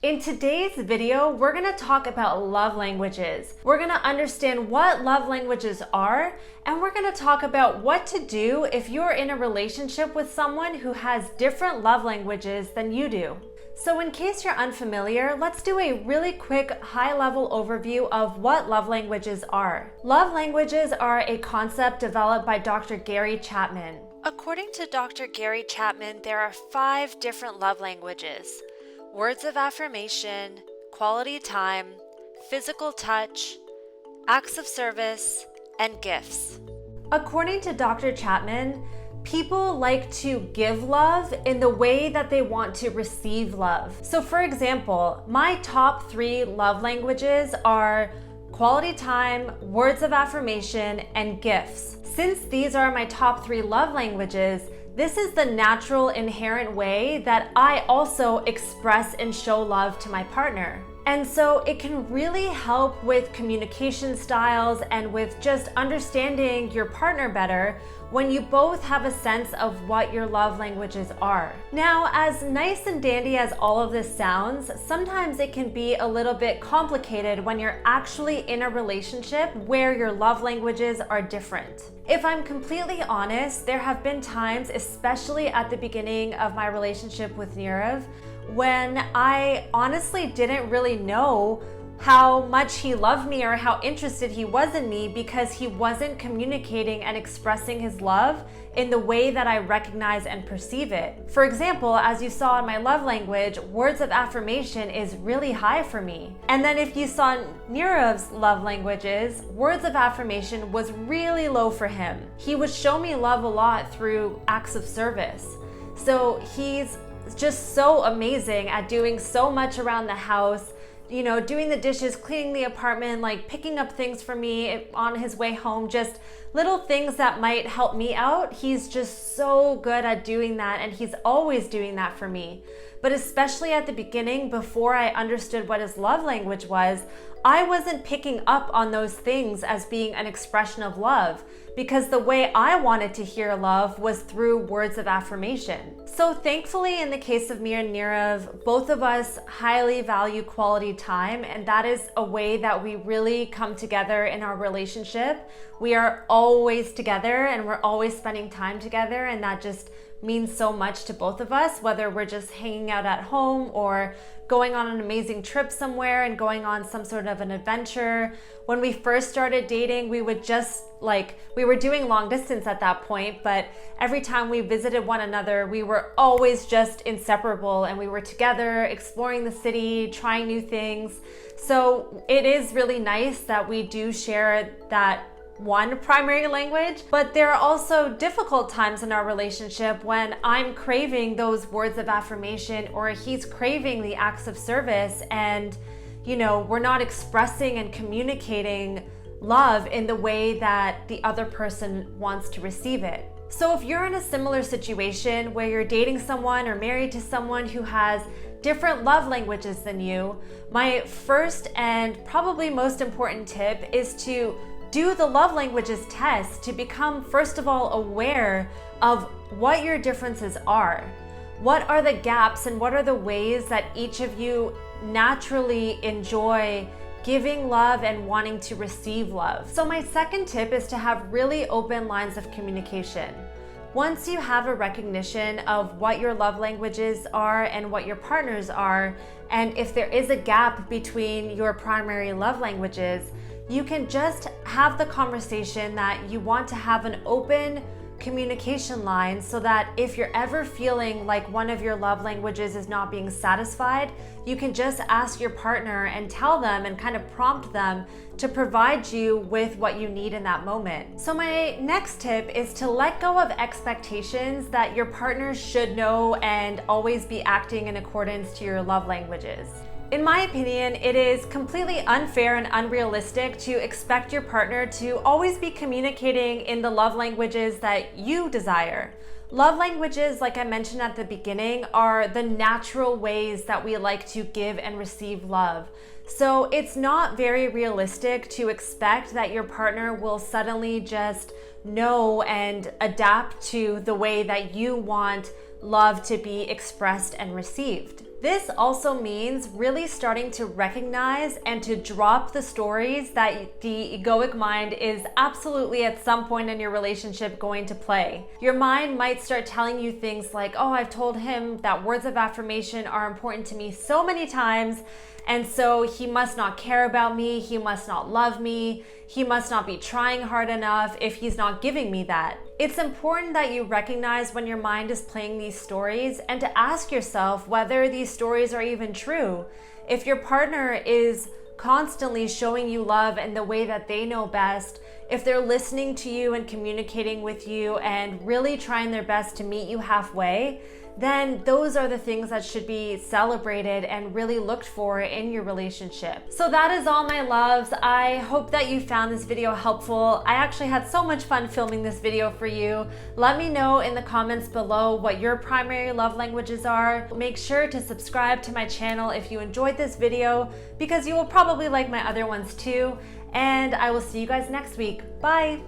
In today's video, we're going to talk about love languages. We're going to understand what love languages are, and we're going to talk about what to do if you're in a relationship with someone who has different love languages than you do. So in case you're unfamiliar, let's do a really quick high-level overview of what love languages are. Love languages are a concept developed by Dr. Gary Chapman. According to Dr. Gary Chapman, there are 5 different love languages: words of affirmation, quality time, physical touch, acts of service, and gifts. According to Dr. Chapman, people like to give love in the way that they want to receive love. So for example, my top 3 love languages are quality time, words of affirmation, and gifts. Since these are my top 3 love languages, this is the natural, inherent way that I also express and show love to my partner. And so it can really help with communication styles and with just understanding your partner better when you both have a sense of what your love languages are. Now, as nice and dandy as all of this sounds, sometimes it can be a little bit complicated when you're actually in a relationship where your love languages are different. If I'm completely honest, there have been times, especially at the beginning of my relationship with Nirav, when I honestly didn't really know how much he loved me or how interested he was in me because he wasn't communicating and expressing his love in the way that I recognize and perceive it. For example, as you saw in my love language, words of affirmation is really high for me. And then if you saw Nirav's love languages, words of affirmation was really low for him. He would show me love a lot through acts of service. So he's just so amazing at doing so much around the house, you know, doing the dishes, cleaning the apartment, like picking up things for me on his way home, just little things that might help me out. He's just so good at doing that, and he's always doing that for me. But especially at the beginning, before I understood what his love language was, I wasn't picking up on those things as being an expression of love, because the way I wanted to hear love was through words of affirmation. So thankfully, in the case of me and Nirav, both of us highly value quality time, and that is a way that we really come together in our relationship. We are always together and we're always spending time together, and that just means so much to both of us, whether we're just hanging out at home or going on an amazing trip somewhere and going on some sort of an adventure. When we first started dating, we would just we were doing long distance at that point, but every time we visited one another, we were always just inseparable, and we were together exploring the city, trying new things. So it is really nice that we do share that one primary language, but there are also difficult times in our relationship when I'm craving those words of affirmation or he's craving the acts of service, and we're not expressing and communicating love in the way that the other person wants to receive it. So if you're in a similar situation where you're dating someone or married to someone who has different love languages than you, my first and probably most important tip is to do the love languages test to become, first of all, aware of what your differences are. What are the gaps and what are the ways that each of you naturally enjoy giving love and wanting to receive love? So my second tip is to have really open lines of communication. Once you have a recognition of what your love languages are and what your partner's are, and if there is a gap between your primary love languages, you can just have the conversation that you want to have an open communication line, so that if you're ever feeling like one of your love languages is not being satisfied, you can just ask your partner and tell them and kind of prompt them to provide you with what you need in that moment. So my next tip is to let go of expectations that your partner should know and always be acting in accordance to your love languages. In my opinion, it is completely unfair and unrealistic to expect your partner to always be communicating in the love languages that you desire. Love languages, like I mentioned at the beginning, are the natural ways that we like to give and receive love. So it's not very realistic to expect that your partner will suddenly just know and adapt to the way that you want love to be expressed and received. This also means really starting to recognize and to drop the stories that the egoic mind is absolutely at some point in your relationship going to play. Your mind might start telling you things like, oh, I've told him that words of affirmation are important to me so many times, and so he must not care about me, he must not love me, he must not be trying hard enough if he's not giving me that. It's important that you recognize when your mind is playing these stories and to ask yourself whether these stories are even true. If your partner is constantly showing you love in the way that they know best, if they're listening to you and communicating with you and really trying their best to meet you halfway, then those are the things that should be celebrated and really looked for in your relationship. So that is all, my loves. I hope that you found this video helpful. I actually had so much fun filming this video for you. Let me know in the comments below what your primary love languages are. Make sure to subscribe to my channel if you enjoyed this video, because you will probably like my other ones too. And I will see you guys next week. Bye.